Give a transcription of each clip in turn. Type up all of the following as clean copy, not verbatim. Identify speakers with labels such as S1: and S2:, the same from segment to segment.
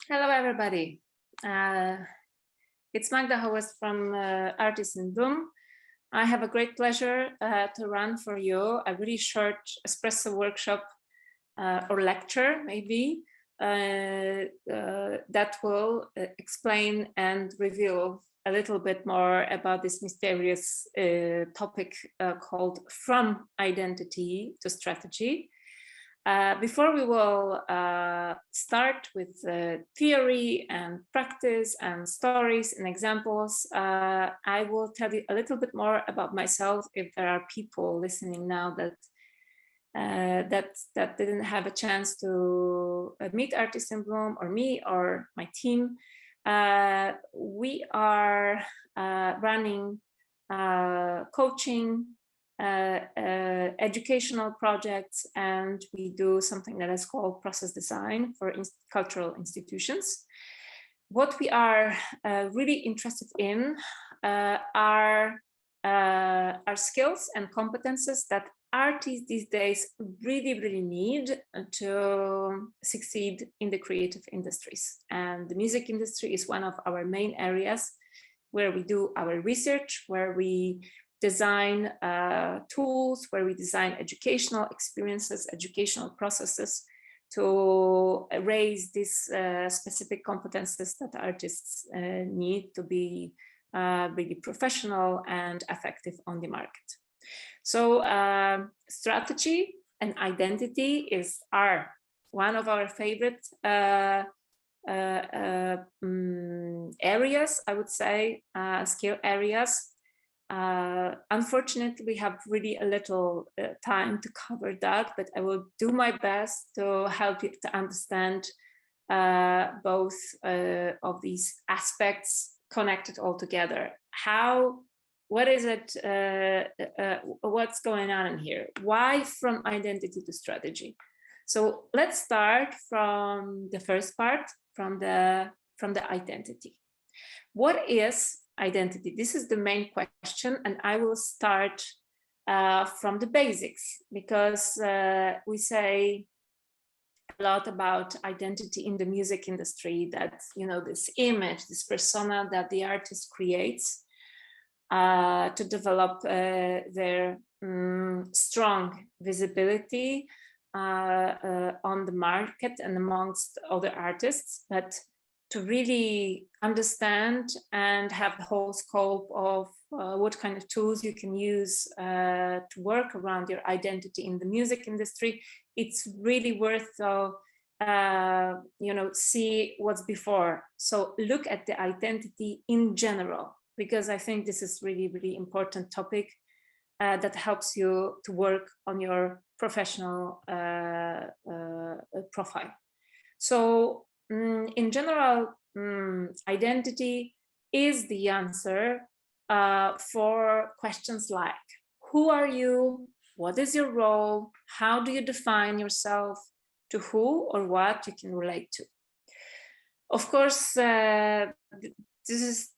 S1: Hello, everybody. It's Magda from Artists in Bloom. I have a great pleasure to run for you a really short espresso workshop or lecture, maybe, that will explain and reveal a little bit more about this mysterious topic called From Identity to Strategy. Before we will start with theory and practice and stories and examples, I will tell you a little bit more about myself if there are people listening now that that didn't have a chance to meet Artists in Bloom or me or my team. We are running coaching, educational projects, and we do something that is called process design for cultural institutions. What we are really interested in are skills and competences that artists these days really need to succeed in the creative industries. And the music industry is one of our main areas where we do our research, where we design tools, where we design educational experiences, educational processes to raise these specific competences that artists need to be really professional and effective on the market. So strategy and identity are one of our favorite areas, I would say, skill areas. Unfortunately, we have really a little time to cover that, but I will do my best to help you to understand both of these aspects connected all together. What is it, what's going on in here? Why from identity to strategy? So let's start from the first part, from the identity. What is identity? This is the main question, and I will start from the basics, because we say a lot about identity in the music industry, that, you know, this image, this persona that the artist creates to develop their strong visibility on the market and amongst other artists, but to really understand and have the whole scope of what kind of tools you can use to work around your identity in the music industry, it's really worth see what's before. So look at the identity in general, because I think this is really important topic that helps you to work on your professional profile. So in general, identity is the answer for questions like, who are you? What is your role? How do you define yourself? To who or what you can relate to? Of course, this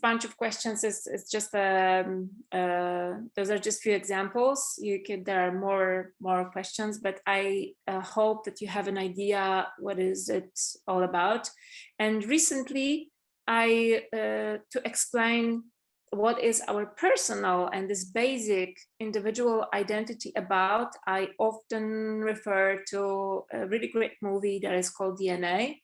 S1: bunch of questions is just those are just few examples. There are more questions, but I hope that you have an idea what is it all about. And recently, to explain what is our personal and this basic individual identity about, I often refer to a really great movie that is called DNA.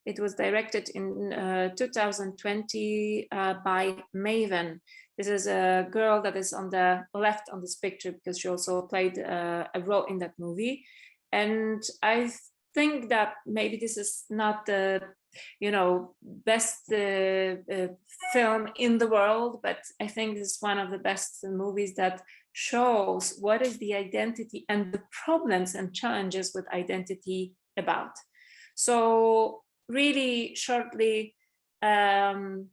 S1: It was directed in 2020 by Maven. This is a girl that is on the left on this picture, because she also played a role in that movie. And I think that maybe this is not the best film in the world, but I think this is one of the best movies that shows what is the identity and the problems and challenges with identity about. So really shortly, the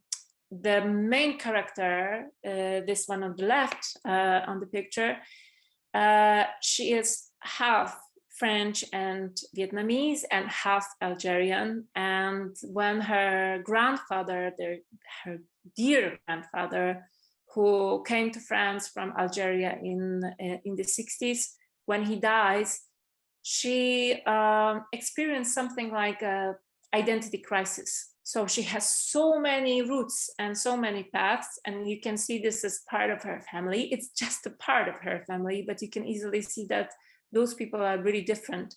S1: main character, this one on the left on the picture, she is half French and Vietnamese and half Algerian. And when her grandfather, her dear grandfather, who came to France from Algeria in the 60s, when he dies, she experienced something like a identity crisis. So she has so many roots and so many paths, and you can see this as part of her family. It's just a part of her family, but you can easily see that those people are really different.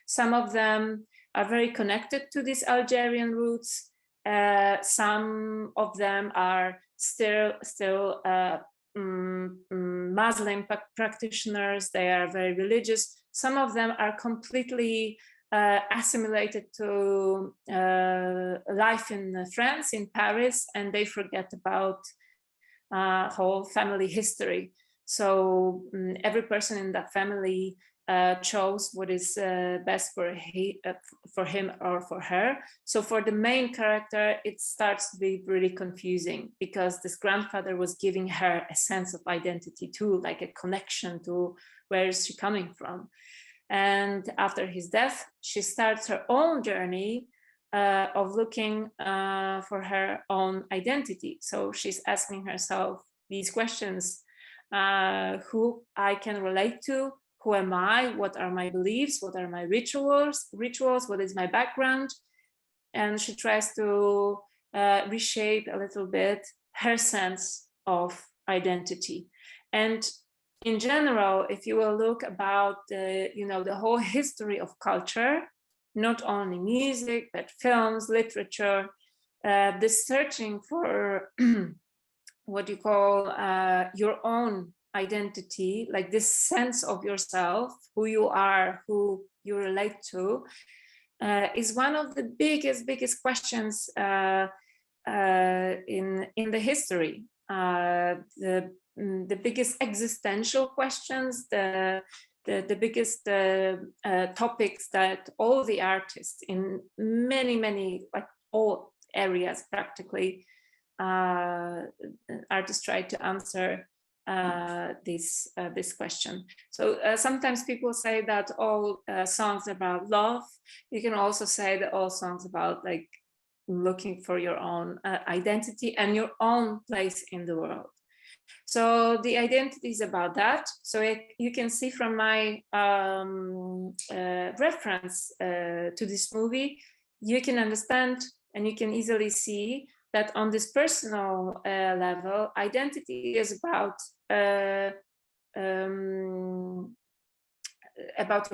S1: Some of them are very connected to these Algerian roots. Some of them are still Muslim practitioners. They are very religious. Some of them are completely assimilated to life in France, in Paris, and they forget about whole family history. So every person in that family chose what is best for him or for her. So for the main character, it starts to be really confusing, because this grandfather was giving her a sense of identity too, like a connection to where is she coming from. And after his death, she starts her own journey of looking for her own identity. So she's asking herself these questions: who I can relate to, who am I, what are my beliefs, what are my rituals, what is my background? And she tries to reshape a little bit her sense of identity. And in general, if you will look about the whole history of culture, not only music, but films, literature, this searching for what you call your own identity, like this sense of yourself, who you are, who you relate to, is one of the biggest questions in the history. The biggest existential questions, the biggest topics that all the artists in many, like all areas practically, artists try to answer this question. So sometimes people say that all songs about love. You can also say that all songs about like looking for your own identity and your own place in the world. So the identity is about that. So you can see from my reference to this movie, you can understand and you can easily see that on this personal level, identity is about your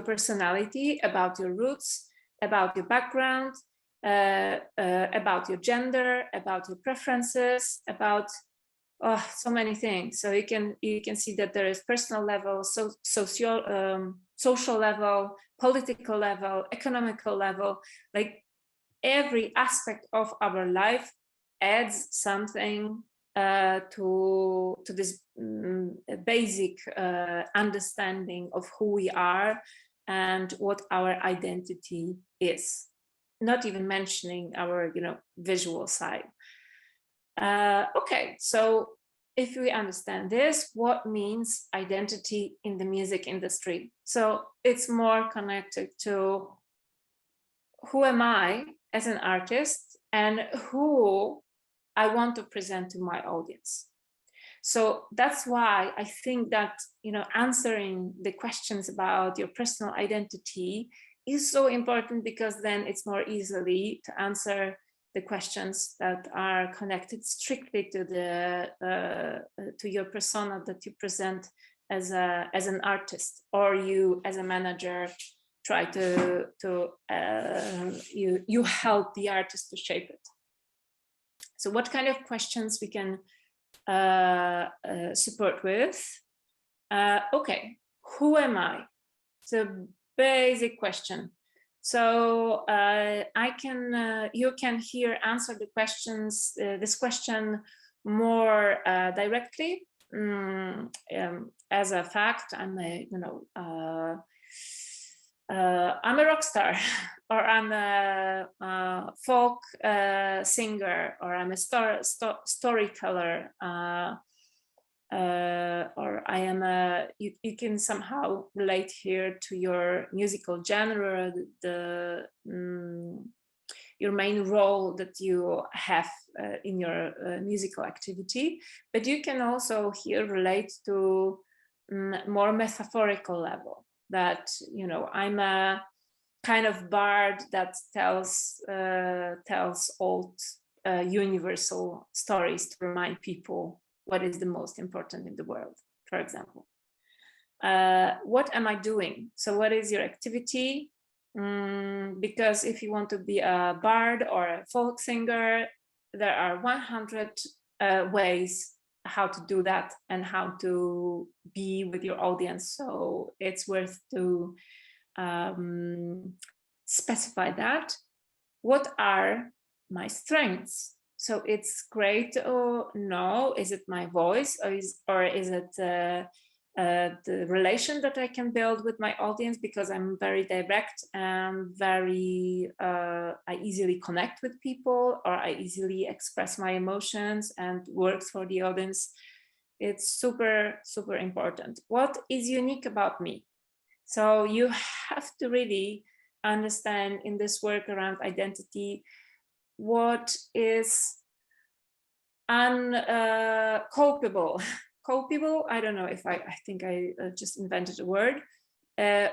S1: personality, about your roots, about your background, about your gender, about your preferences, about so many things. So you can see that there is personal level, social level, political level, economical level. Like every aspect of our life adds something to this basic understanding of who we are and what our identity is. Not even mentioning our visual side. Okay, so if we understand this, what means identity in the music industry? So it's more connected to who am I as an artist and who I want to present to my audience. So that's why I think that answering the questions about your personal identity is so important, because then it's more easily to answer the questions that are connected strictly to your persona that you present as an artist, or you as a manager try to you help the artist to shape it. So what kind of questions we can support with? Okay, who am I? So basic question. So you can here answer the questions, this question more directly. As a fact, I'm a rock star, or I'm a folk singer, or I'm a storyteller, or I am you can somehow relate here to your musical genre, your main role that you have in your musical activity. But you can also here relate to more metaphorical level, that I'm a kind of bard that tells old universal stories to remind people what is the most important in the world, for example. What am I doing? So what is your activity? Because if you want to be a bard or a folk singer, there are 100 ways how to do that and how to be with your audience. So it's worth to specify that. What are my strengths? So it's great to know, is it my voice, or is it the relation that I can build with my audience, because I'm very direct and very, I easily connect with people, or I easily express my emotions and work for the audience. It's super, super important. What is unique about me? So you have to really understand in this work around identity, what is uncopable. Copable, I don't know if I think I just invented a word.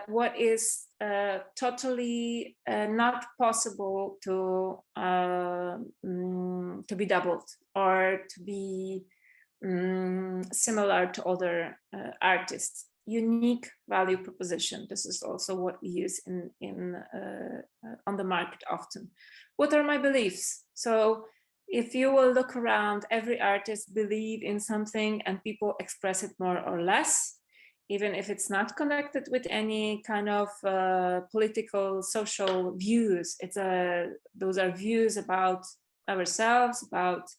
S1: What is totally not possible to be doubled or to be similar to other artists. Unique value proposition. This is also what we use on the market often. What are my beliefs? So if you will look around, every artist believes in something and people express it more or less, even if it's not connected with any kind of political, social views. Those are views about ourselves, about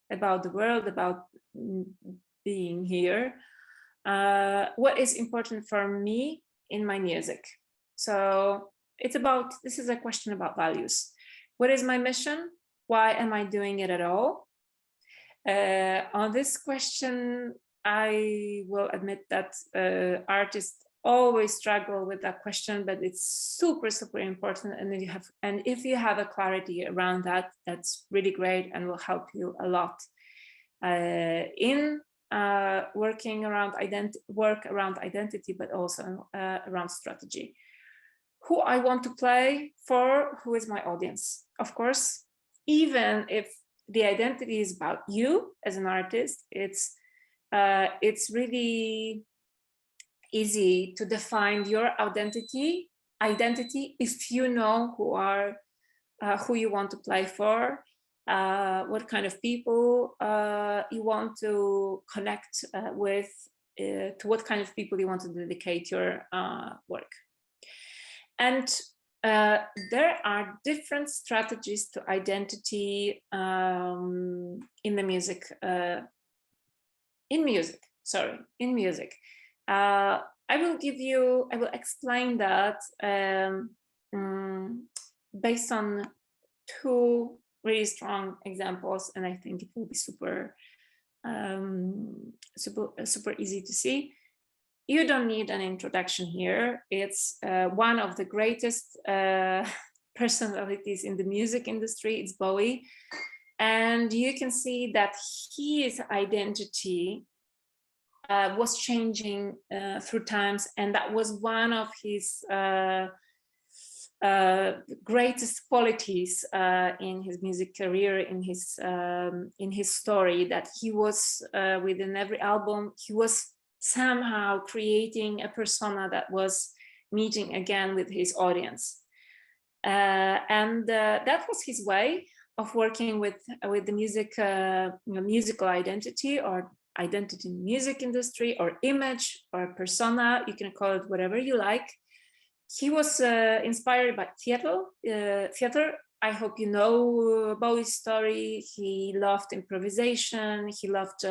S1: the world, about being here. What is important for me in my music? So this is a question about values. What is my mission? Why am I doing it at all? On this question, I will admit that artists always struggle with that question, but it's super, super important. And if you have a clarity around that, that's really great and will help you a lot in working around identity, but also around strategy. Who I want to play for, who is my audience? Of course, even if the identity is about you as an artist, it's really easy to define your identity if you know who you want to play for, what kind of people you want to connect with, to what kind of people you want to dedicate your work. And there are different strategies to identity in music. I will explain that based on two really strong examples, and I think it will be super easy to see. You don't need an introduction here. It's one of the greatest personalities in the music industry. It's Bowie. And you can see that his identity was changing through times. And that was one of his greatest qualities in his music career, in his story, that he was within every album, he was somehow creating a persona that was meeting again with his audience. And that was his way of working with the musical identity, or identity in the music industry, or image, or persona. You can call it whatever you like. He was inspired by theater. I hope you know Bowie's story. He loved improvisation. He loved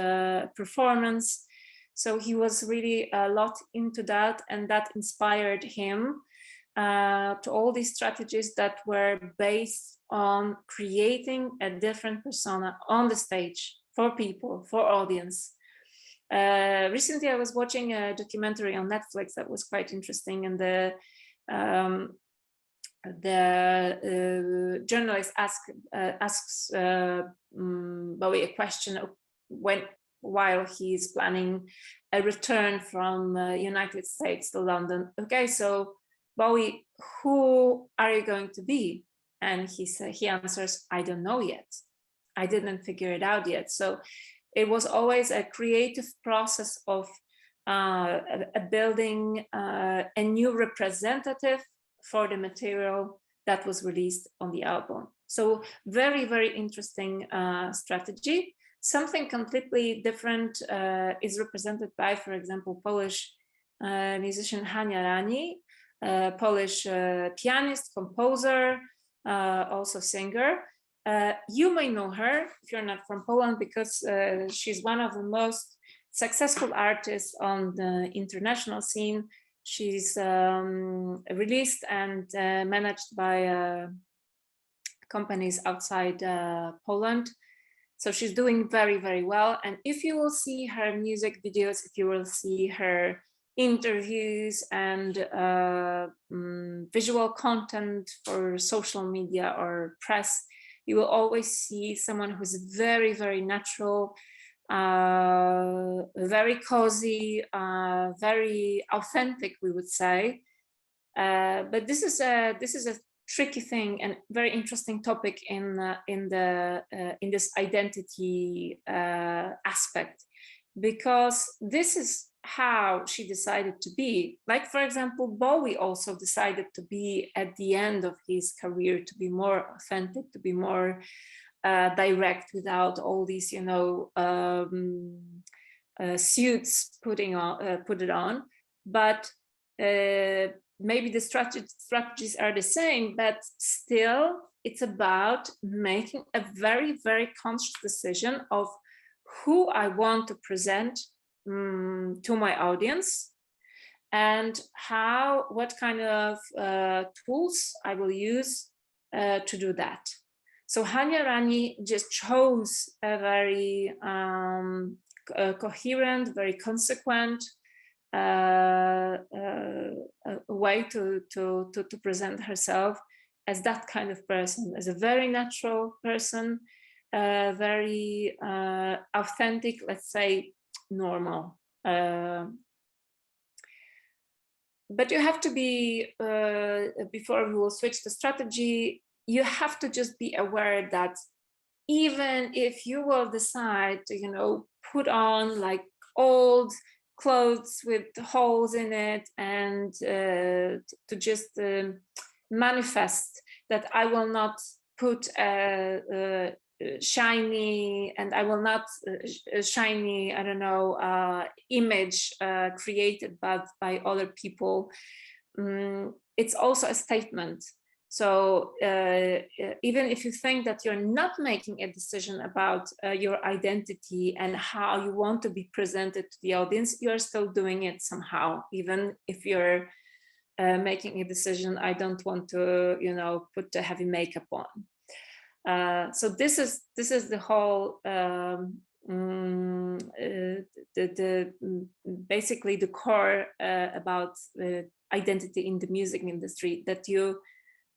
S1: performance. So he was really a lot into that, and that inspired him to all these strategies that were based on creating a different persona on the stage for people, for audience. Recently, I was watching a documentary on Netflix that was quite interesting, and the journalist asks Bowie a question while he's planning a return from United States to London. Okay, so Bowie, who are you going to be? And he answers, I don't know yet. I didn't figure it out yet. So it was always a creative process of building a new representative for the material that was released on the album. So very, very interesting strategy. Something completely different is represented by, for example, Polish musician Hania Rani, Polish pianist, composer, also singer. You may know her if you're not from Poland, because she's one of the most successful artists on the international scene. She's released and managed by companies outside Poland. So she's doing very, very well. And if you will see her music videos, if you will see her interviews and visual content for social media or press, you will always see someone who's very, very natural, very cozy, very authentic, we would say. But this is a tricky thing and very interesting topic in this identity aspect, because this is how she decided to be. Like, for example, Bowie also decided to be, at the end of his career, to be more authentic, to be more direct, without all these, you know, suits put it on. But maybe the strategies are the same, but still it's about making a very, very conscious decision of who I want to present to my audience, and what kind of tools I will use to do that. So Hania Rani just chose a very coherent, very consequent way to present herself as that kind of person, as a very natural person, very authentic, let's say normal. But you have to be, before we will switch the strategy, you have to just be aware that even if you will decide to, you know, put on like old clothes with holes in it and to just manifest that I will not put a shiny, and I will not shiny, I don't know, image created by other people. It's also a statement. So even if you think that you're not making a decision about your identity and how you want to be presented to the audience, you're still doing it somehow, even if you're making a decision, I don't want to, you know, put the heavy makeup on. So this is the whole basically the core about identity in the music industry, that you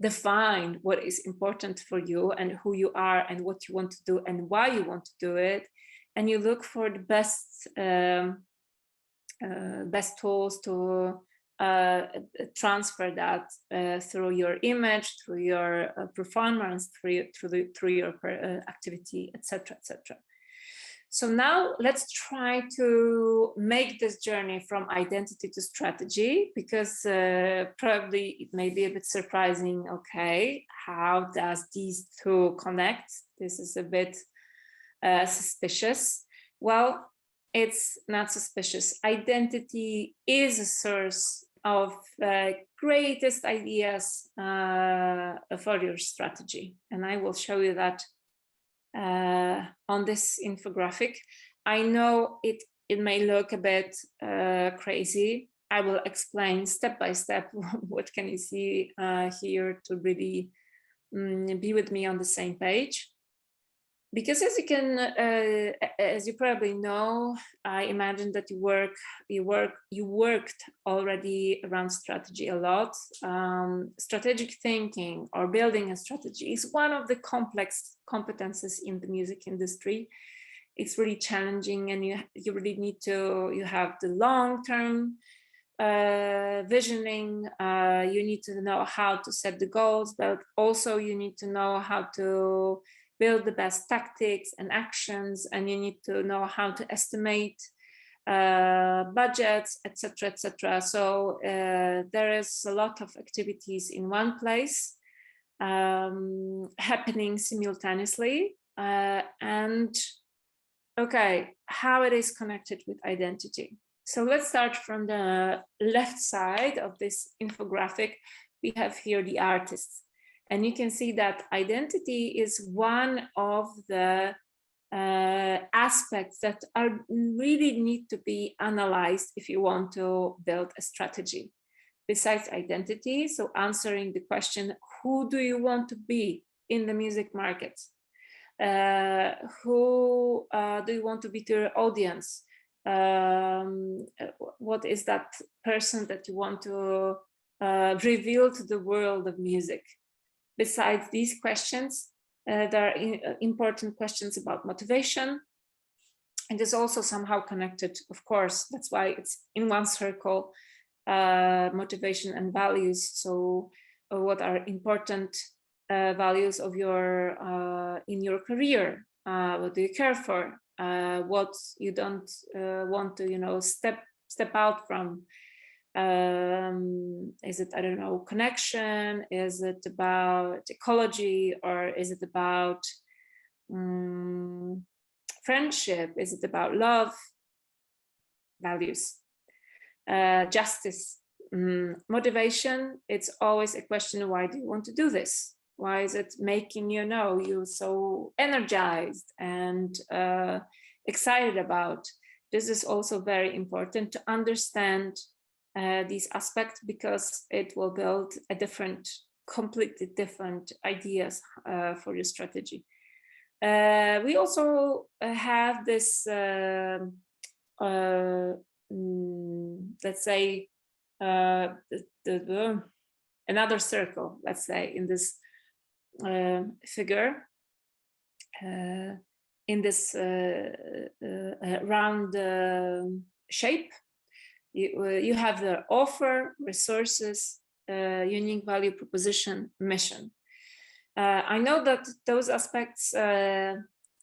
S1: define what is important for you and who you are and what you want to do and why you want to do it, and you look for the best best tools to transfer that through your image, through your performance, through your activity, etc., etc. So now let's try to make this journey from identity to strategy, because probably it may be a bit surprising. Okay, how does these two connect? This is a bit suspicious. Well, it's not suspicious. Identity is a source of greatest ideas for your strategy. And I will show you that on this infographic. I know it may look a bit crazy. I will explain step by step what can you see here to really be with me on the same page. Because as you probably know, I imagine that you worked already around strategy a lot. Strategic thinking or building a strategy is one of the complex competences in the music industry. It's really challenging, and you really need to, you have the long-term visioning, you need to know how to set the goals, but also you need to know how to build the best tactics and actions, and you need to know how to estimate budgets, etc., etc. So there is a lot of activities in one place happening simultaneously. And okay, how it is connected with identity. So let's start from the left side of this infographic. We have here the artists, and you can see that identity is one of the aspects that are really need to be analyzed if you want to build a strategy. Besides identity, so answering the question, who do you want to be in the music market? Who do you want to be to your audience? What is that person that you want to reveal to the world of music? Besides these questions, there are important questions about motivation. And it's also somehow connected, of course, that's why it's in one circle, motivation and values. So what are important values of your in your career? What do you care for? What you don't want to, you know, step out from? Is it, I don't know, connection? Is it about ecology, or is it about friendship? Is it about love? Values, justice, motivation. It's always a question: why do you want to do this? Why is it making you so energized and excited about? This is also very important to understand these aspects, because it will build a completely different ideas for your strategy. We also have this, let's say, another circle, let's say, in this figure, in this round shape. You have the offer, resources, unique value proposition, mission. I know that those aspects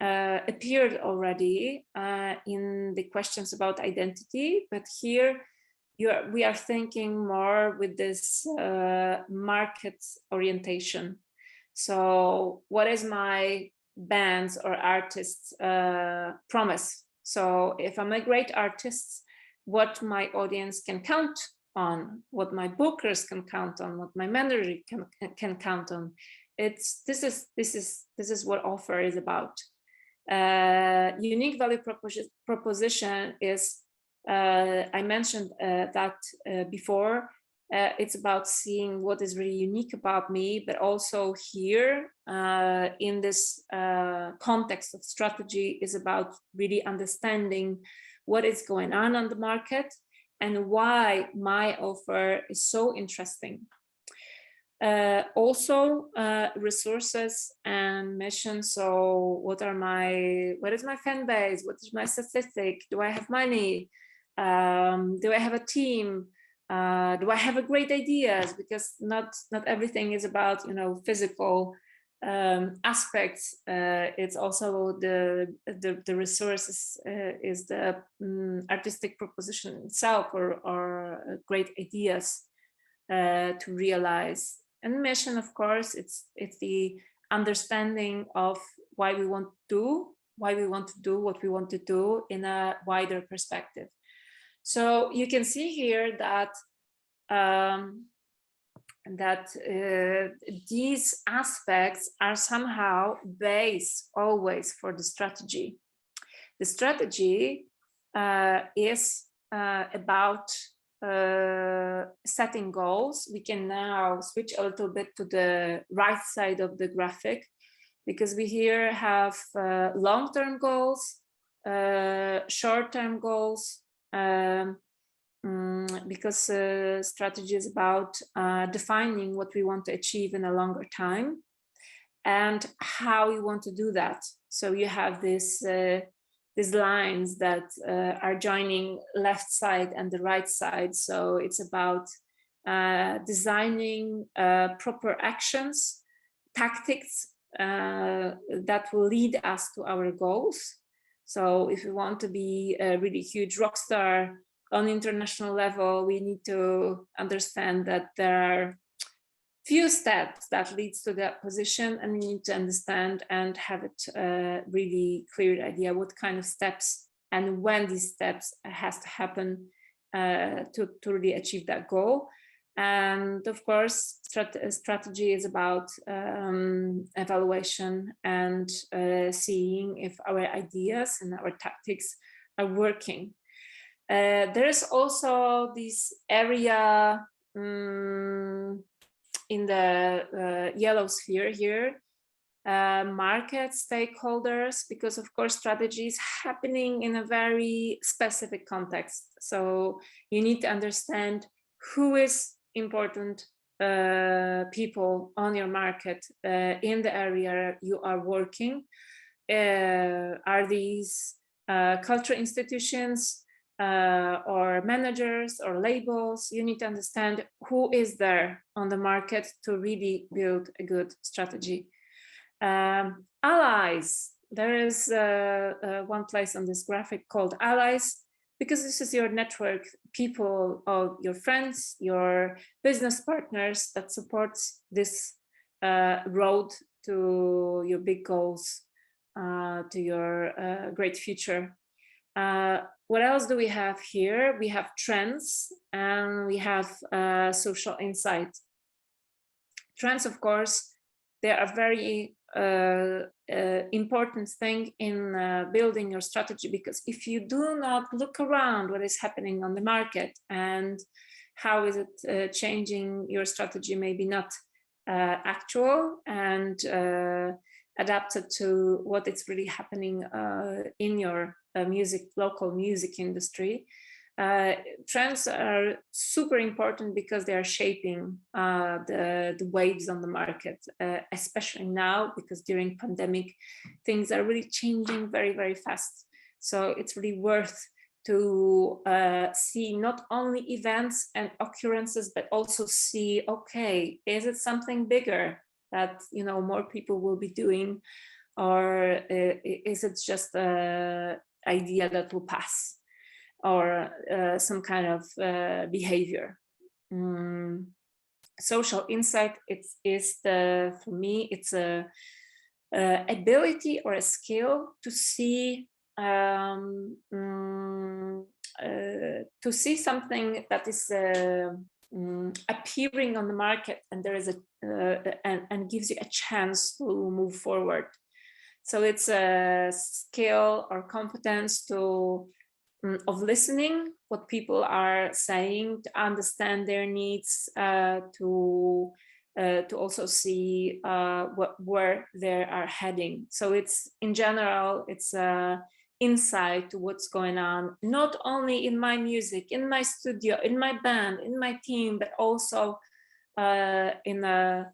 S1: appeared already in the questions about identity, but here we are thinking more with this market orientation. So what is my band's or artist's promise? So if I'm a great artist, what my audience can count on, what my bookers can count on, what my manager can count on. This is what offer is about. Unique value proposition is, I mentioned that before. It's about seeing what is really unique about me, but also here in this context of strategy is about really understanding what is going on the market and why my offer is so interesting. Also resources and mission. So what is my fan base? What is my statistic? Do I have money? Do I have a team? Do I have a great ideas? Because not everything is about, physical aspects. It's also the resources is the artistic proposition itself, or great ideas to realize. And mission, of course, it's the understanding of why we want to do what we want to do in a wider perspective. So you can see here that these aspects are somehow base always for the strategy. The strategy is about setting goals. We can now switch a little bit to the right side of the graphic, because we here have long-term goals, short-term goals, because strategy is about defining what we want to achieve in a longer time and how we want to do that. So you have this these lines that are joining left side and the right side. So it's about designing proper actions, tactics that will lead us to our goals. So if we want to be a really huge rock star on international level, we need to understand that there are few steps that leads to that position, and we need to understand and have it really clear idea what kind of steps and when these steps has to happen to really achieve that goal. And of course, strategy is about evaluation and seeing if our ideas and our tactics are working. There is also this area in the yellow sphere here, market stakeholders, because of course strategy is happening in a very specific context. So you need to understand who is important people on your market in the area you are working. Are these cultural institutions or managers or labels? You need to understand who is there on the market to really build a good strategy. Allies, there is one place on this graphic called allies, because this is your network, people, or your friends, your business partners that supports this road to your big goals, to your great future. What else do we have here? We have trends and we have social insight. Trends, of course, they are very important thing in building your strategy, because if you do not look around what is happening on the market and how is it changing your strategy, maybe not actual and adapted to what is really happening in your local music industry. Trends are super important because they are shaping the waves on the market, especially now, because during pandemic, things are really changing very, very fast. So it's really worth to see not only events and occurrences, but also see, okay, is it something bigger that, you know, more people will be doing, or is it just an idea that will pass, or some kind of behavior? Social insight, for me, it's a ability or a skill to see something that is appearing on the market, and there is and gives you a chance to move forward. So it's a skill or competence of listening what people are saying, to understand their needs, to also see where they are heading. So it's, in general, it's insight to what's going on, not only in my music, in my studio, in my band, in my team, but also in a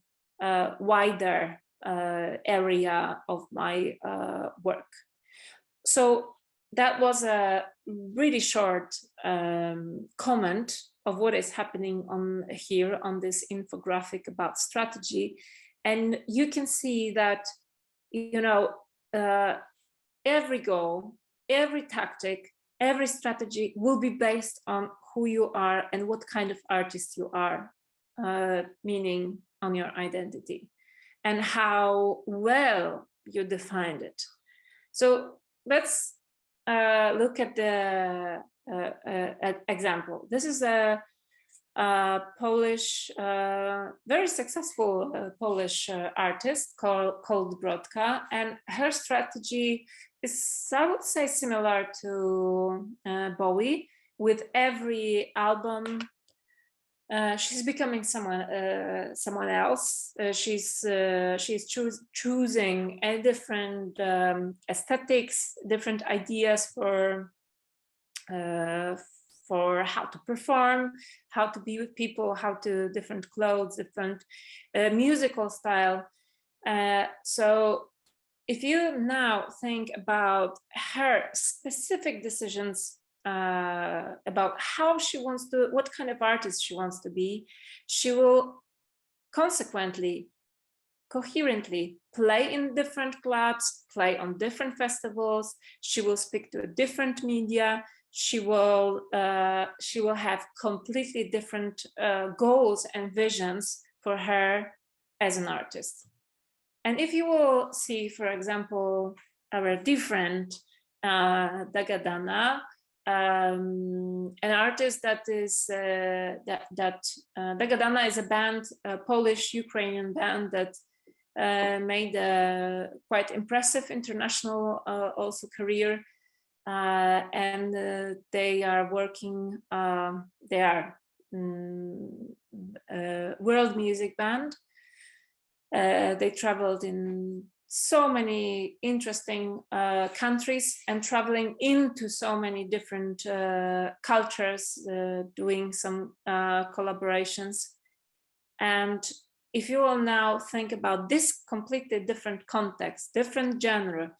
S1: wider area of my work. So that was a really short comment of what is happening on here on this infographic about strategy. And you can see that, you know, every goal, every tactic, every strategy will be based on who you are and what kind of artist you are, meaning on your identity and how well you defined it. So let's look at the example. This is a Polish, very successful Polish artist called Brodka, and her strategy is, I would say, similar to Bowie. With every album, she's becoming someone else. She's choosing a different aesthetics, different ideas for how to perform, how to be with people, how to different clothes, different musical style. So if you now think about her specific decisions about how she wants to, what kind of artist she wants to be, she will consequently, coherently play in different clubs, play on different festivals. She will speak to a different media. She will have completely different goals and visions for her as an artist. And if you will see, for example, our different Dagadana, an artist that is Dagadana is a band, a Polish-Ukrainian band that made a quite impressive international also career, and they are working. They are world music band. They traveled in so many interesting countries and traveling into so many different cultures, doing some collaborations. And if you will now think about this completely different context, different genre,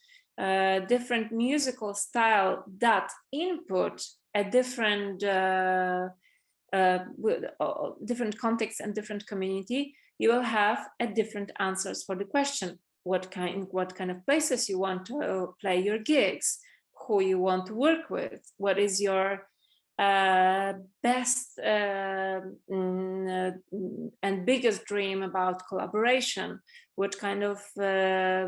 S1: different musical style that input a different different context and different community, you will have a different answers for the question. What kind of places you want to play your gigs, who you want to work with, what is your best and biggest dream about collaboration, what kind of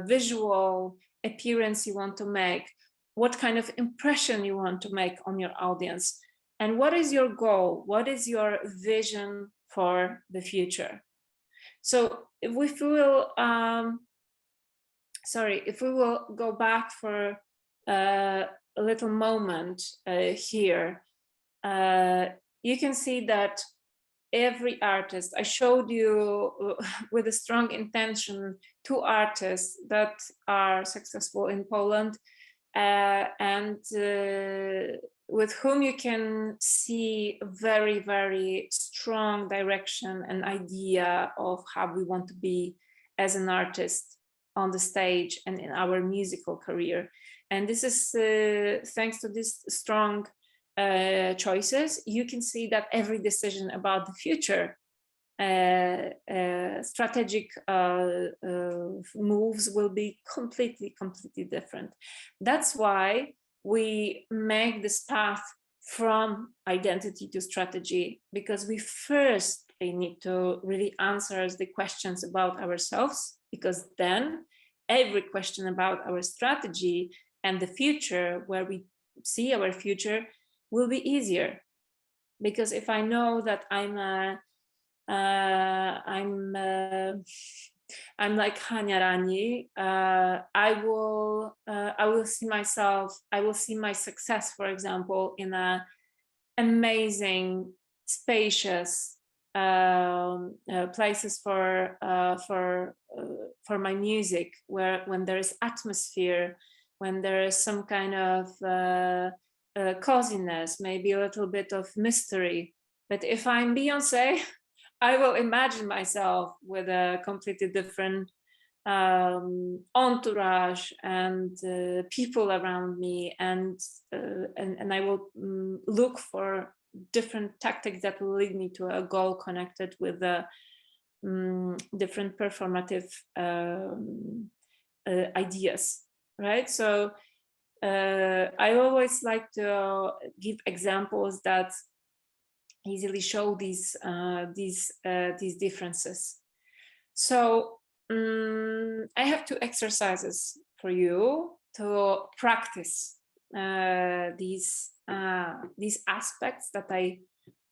S1: visual appearance you want to make, what kind of impression you want to make on your audience, and what is your goal, what is your vision for the future. So if we will, if we will go back for a little moment here, you can see that every artist, I showed you with a strong intention 2 artists that are successful in Poland, and with whom you can see very, very strong direction and idea of how we want to be as an artist on the stage and in our musical career. And this is thanks to these strong choices, you can see that every decision about the future, strategic moves will be completely different. That's why we make this path from identity to strategy, because we first need to really answer the questions about ourselves, because then every question about our strategy and the future, where we see our future, will be easier. Because if I know that I'm like Hania Rani, I will see myself, I will see my success, for example, in a amazing, spacious places for my music, where when there is atmosphere, when there is some kind of coziness, maybe a little bit of mystery. But if I'm Beyonce, I will imagine myself with a completely different entourage and people around me, and I will look for different tactics that will lead me to a goal connected with the different performative ideas, right? So I always like to give examples that easily show these differences. So I have 2 exercises for you to practice these aspects that I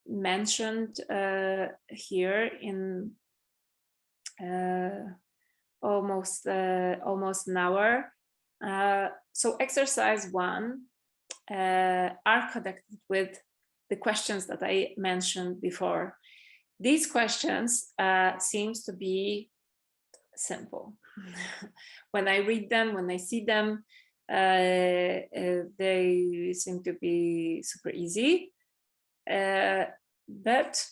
S1: mentioned here in almost an hour. So exercise 1 are connected with the questions that I mentioned before. These questions seems to be simple. When I read them, when I see them, they seem to be super easy, but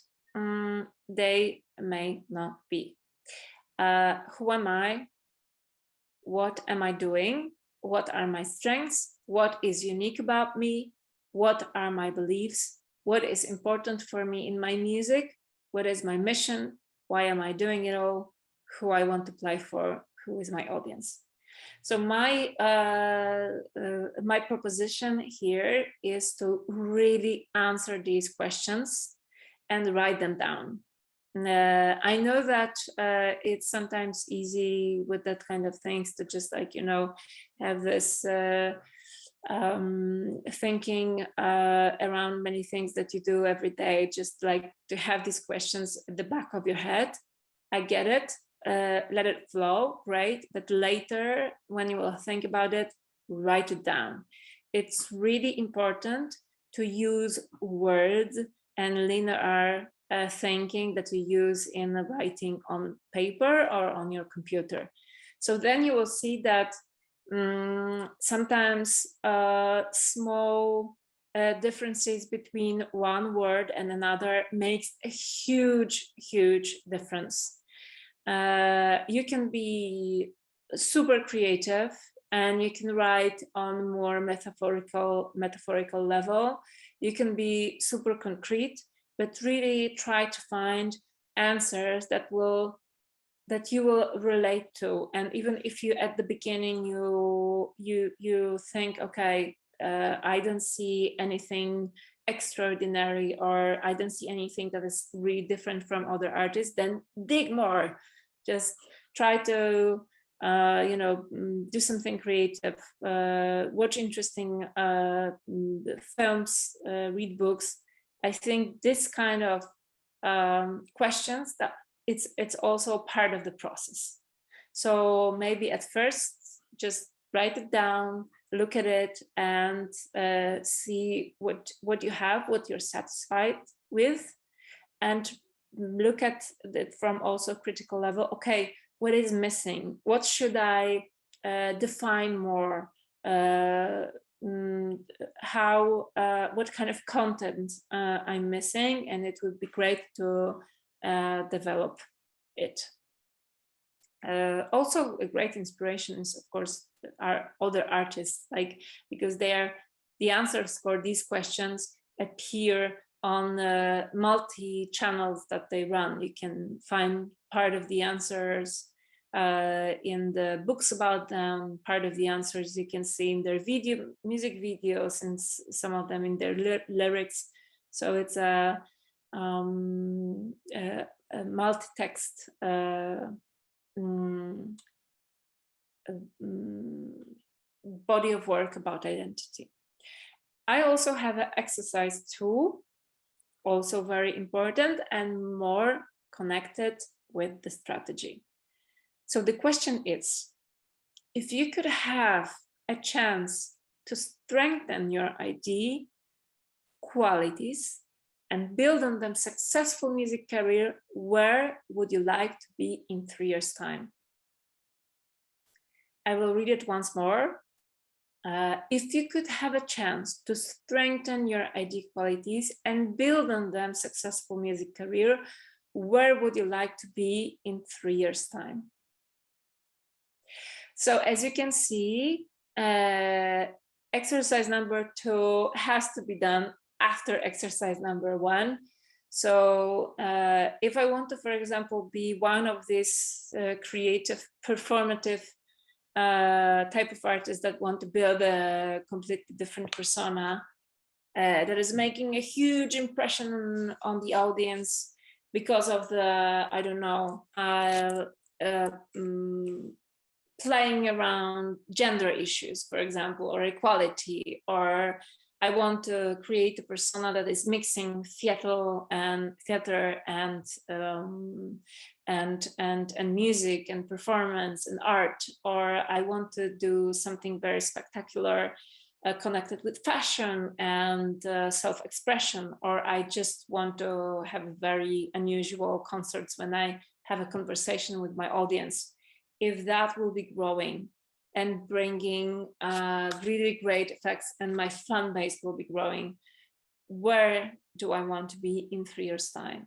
S1: they may not be. Who am I? what am I doing? What are my strengths? What is unique about me? What are my beliefs? What is important for me in my music? What is my mission? Why am I doing it all? Who I want to play for? Who is my audience? So my proposition here is to really answer these questions and write them down. I know that it's sometimes easy with that kind of things to just like, have this thinking around many things that you do every day, just like to have these questions at the back of your head. I get it. Let it flow, great. But later, when you will think about it, write it down. It's really important to use words and linear thinking that you use in writing on paper or on your computer. So then you will see that sometimes small differences between one word and another makes a huge, huge difference. You can be super creative and you can write on more metaphorical level. You can be super concrete, but really try to find answers that you will relate to. And even if you at the beginning you think, okay, I don't see anything extraordinary, or I don't see anything that is really different from other artists, then dig more. Just try to do something creative, watch interesting films, read books. I think this kind of questions, that it's also part of the process. So maybe at first just write it down, look at it, and see what you have, what you're satisfied with, and look at it from also critical level. Okay, what is missing? What should I define more? What kind of content I'm missing? And it would be great to develop it. Also, a great inspiration is, of course, our other artists, because the answers for these questions appear on multi-channels that they run. You can find part of the answers in the books about them, part of the answers you can see in their music videos, and some of them in their lyrics. So it's a multi-text body of work about identity. I also have an exercise tool, also very important and more connected with the strategy. So the question is, if you could have a chance to strengthen your ID qualities and build on them successful music career, where would you like to be in 3 years' time? I will read it once more. If you could have a chance to strengthen your ID qualities and build on them successful music career, where would you like to be in 3 years' time? So as you can see, exercise number 2 has to be done after exercise number 1. So if I want to, for example, be one of these creative, performative type of artists that want to build a completely different persona that is making a huge impression on the audience because of the, I don't know, playing around gender issues, for example, or equality, or I want to create a persona that is mixing theater and music and performance and art, or I want to do something very spectacular connected with fashion and self-expression, or I just want to have very unusual concerts when I have a conversation with my audience. If that will be growing and bringing really great effects, and my fan base will be growing, where do I want to be in 3 years' time?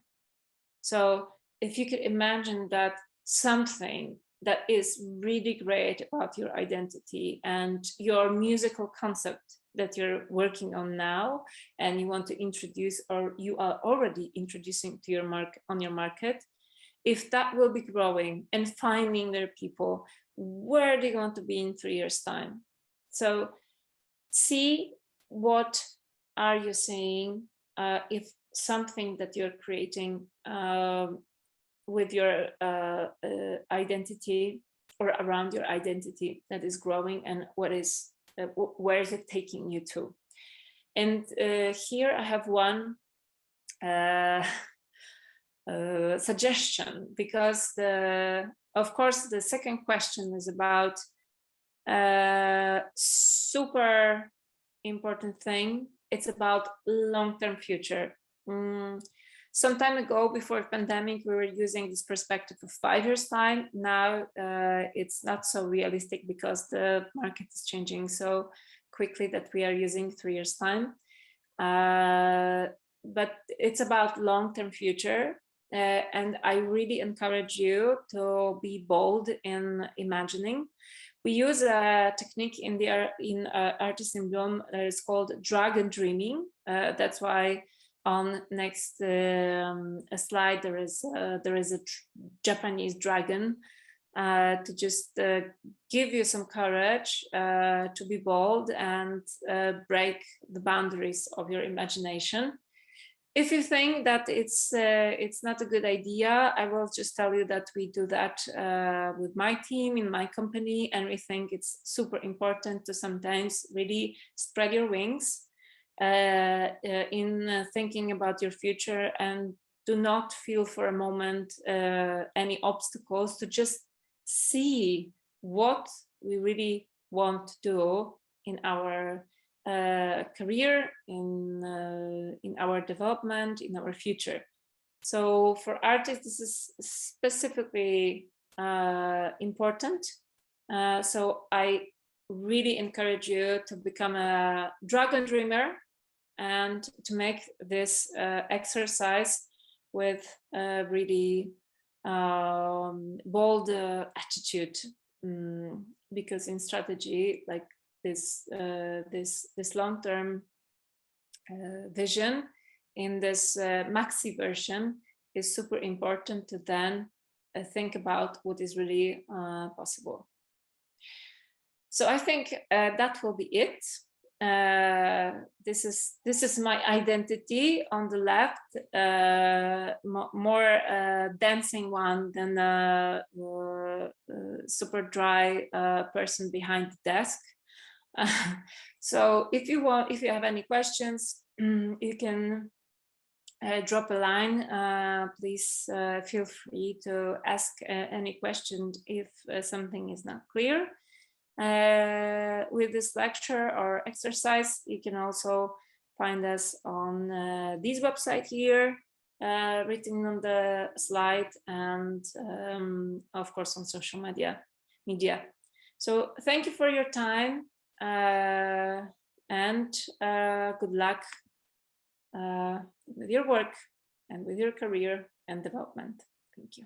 S1: So if you could imagine that something that is really great about your identity and your musical concept that you're working on now and you want to introduce, or you are already introducing to your market, if that will be growing and finding their people where they want to be in 3 years' time. So see what are you saying if something that you're creating with your identity or around your identity that is growing, and what is where is it taking you to? And here I have one suggestion, because of course the second question is about super important thing. It's about long-term future. Some time ago, before the pandemic, we were using this perspective of 5 years time. Now it's not so realistic because the market is changing so quickly that we are using 3 years time. But it's about long-term future. And I really encourage you to be bold in imagining. We use a technique in Artists in Bloom that is called dragon dreaming. That's why on next slide there is a Japanese dragon to just give you some courage to be bold and break the boundaries of your imagination. If you think that it's not a good idea, I will just tell you that we do that with my team in my company, and we think it's super important to sometimes really spread your wings in thinking about your future, and do not feel for a moment any obstacles, to just see what we really want to do in our career, in our development, in our future. So for artists, this is specifically important. So I really encourage you to become a dragon dreamer and to make this exercise with a really bold attitude, because in strategy, like this long-term vision in this maxi version is super important to then think about what is really possible. So I think that will be it. This is my identity on the left, more dancing one than a super dry person behind the desk. So if you have any questions, you can drop a line. Please feel free to ask any question if something is not clear. With this lecture or exercise, you can also find us on this website here, written on the slide, and of course on social media. So thank you for your time, and good luck with your work and with your career and development. Thank you.